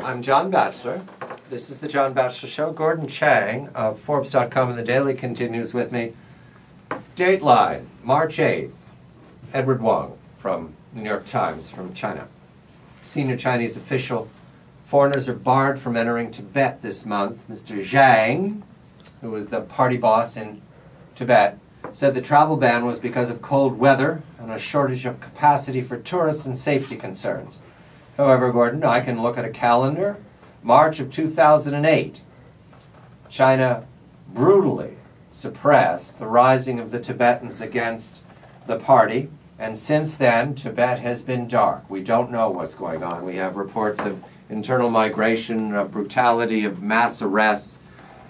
I'm John Batchelor. This is the John Batchelor Show. Gordon Chang of Forbes.com and The Daily continues with me. Dateline, March 8th. Edward Wang from the New York Times from China. Senior Chinese official. Foreigners are barred from entering Tibet this month. Mr. Chang, who was the party boss in Tibet, said the travel ban was because of cold weather and a shortage of capacity for tourists and safety concerns. However, Gordon, I can look at a calendar. March of 2008, China brutally suppressed the rising of the Tibetans against the party, and since then, Tibet has been dark. We don't know what's going on. We have reports of internal migration, of brutality, of mass arrests,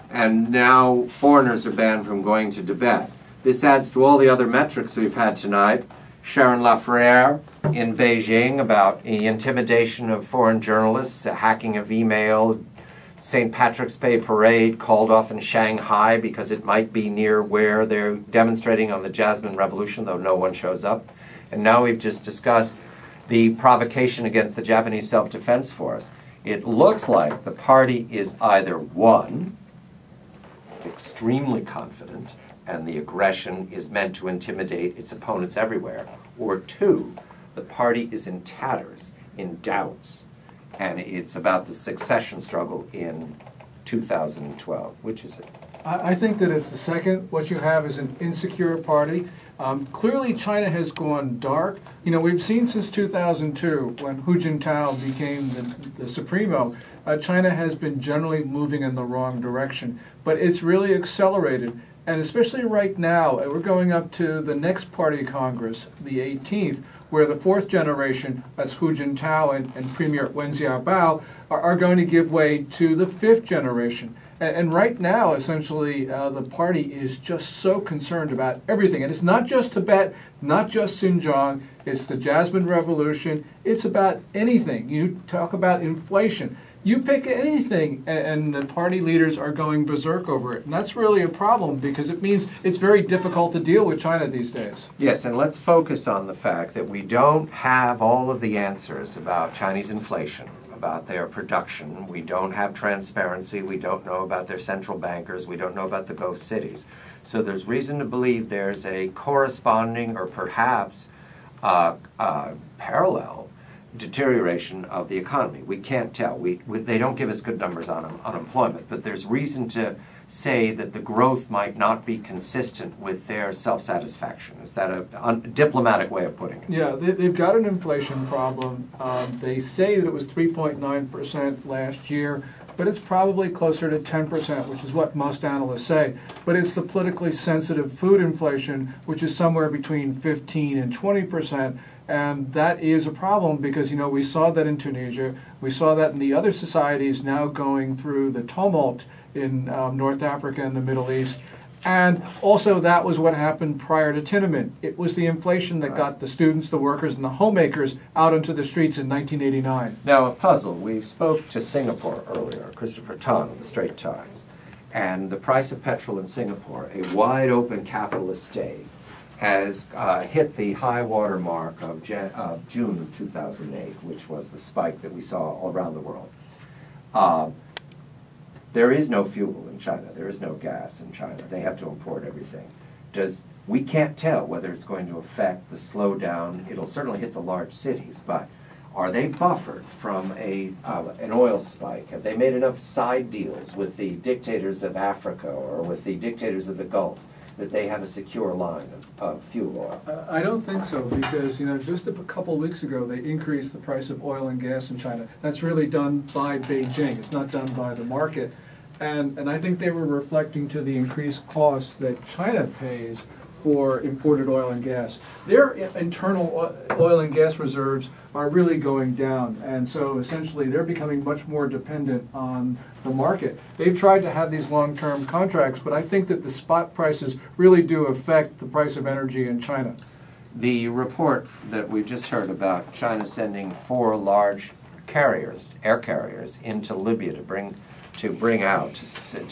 and now foreigners are banned from going to Tibet. This adds to all the other metrics we've had tonight. Sharon Lafrère in Beijing about the intimidation of foreign journalists, the hacking of email, St. Patrick's Day parade called off in Shanghai because it might be near where they're demonstrating on the Jasmine Revolution, though no one shows up. And now we've just discussed the provocation against the Japanese Self-Defense Force. It looks like the party is either one, extremely confident, and the aggression is meant to intimidate its opponents everywhere, or two, the party is in tatters, in doubts, and it's about the succession struggle in 2012. Which is it? I think that it's the second. What you have is an insecure party. Clearly, China has gone dark. You know, we've seen since 2002, when Hu Jintao became the Supremo, China has been generally moving in the wrong direction. But it's really accelerated. And especially right now, we're going up to the next party Congress, the 18th, where the fourth generation, that's Hu Jintao and Premier Wen Jiabao, are going to give way to the fifth generation. And right now, essentially, the party is just so concerned about everything. And it's not just Tibet, not just Xinjiang, it's the Jasmine Revolution, it's about anything. You talk about inflation. You pick anything, and the party leaders are going berserk over it. And that's really a problem because it means it's very difficult to deal with China these days. Yes, and let's focus on the fact that we don't have all of the answers about Chinese inflation, about their production. We don't have transparency. We don't know about their central bankers. We don't know about the ghost cities. So there's reason to believe there's a corresponding or perhaps parallel deterioration of the economy. We can't tell. They don't give us good numbers on unemployment, but there's reason to say that the growth might not be consistent with their self-satisfaction. Is that a diplomatic way of putting it? Yeah, they've got an inflation problem. They say that it was 3.9% last year, but it's probably closer to 10%, which is what most analysts say. But it's the politically sensitive food inflation, which is somewhere between 15 and 20%. And that is a problem because, you know, we saw that in Tunisia. We saw that in the other societies now going through the tumult in North Africa and the Middle East. And also that was what happened prior to Tiananmen. It was the inflation that got the students, the workers, and the homemakers out into the streets in 1989. Now, a puzzle. We spoke to Singapore earlier, Christopher Tong of the Straits Times. And the price of petrol in Singapore, a wide-open capitalist state, has hit the high water mark of June of 2008, which was the spike that we saw all around the world. There is no fuel in China. There is no gas in China. They have to import everything. We can't tell whether it's going to affect the slowdown. It'll certainly hit the large cities, but are they buffered from an oil spike? Have they made enough side deals with the dictators of Africa or with the dictators of the Gulf that they have a secure line of fuel oil? I don't think so because, you know, just a couple of weeks ago they increased the price of oil and gas in China. That's really done by Beijing. It's not done by the market. And I think they were reflecting to the increased costs that China pays for imported oil and gas. Their internal oil and gas reserves are really going down, and so essentially they're becoming much more dependent on the market. They've tried to have these long-term contracts, but I think that the spot prices really do affect the price of energy in China. The report that we just heard about China sending 4 large carriers, air carriers, into Libya to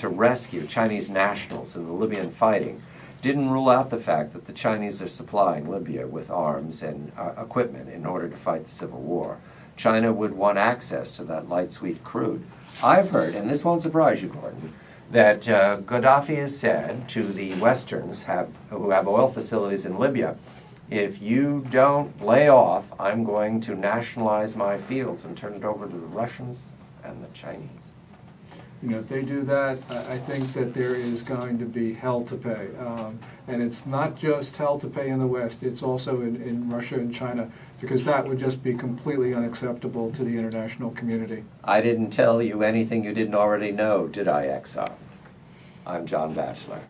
rescue Chinese nationals in the Libyan fighting didn't rule out the fact that the Chinese are supplying Libya with arms and equipment in order to fight the civil war. China would want access to that light sweet crude. I've heard, and this won't surprise you, Gordon, that Gaddafi has said to the Westerns who have oil facilities in Libya, if you don't lay off, I'm going to nationalize my fields and turn it over to the Russians and the Chinese. You know, if they do that, I think that there is going to be hell to pay. And it's not just hell to pay in the West, it's also in Russia and China, because that would just be completely unacceptable to the international community. I didn't tell you anything you didn't already know, did I, Exxon? I'm John Batchelor.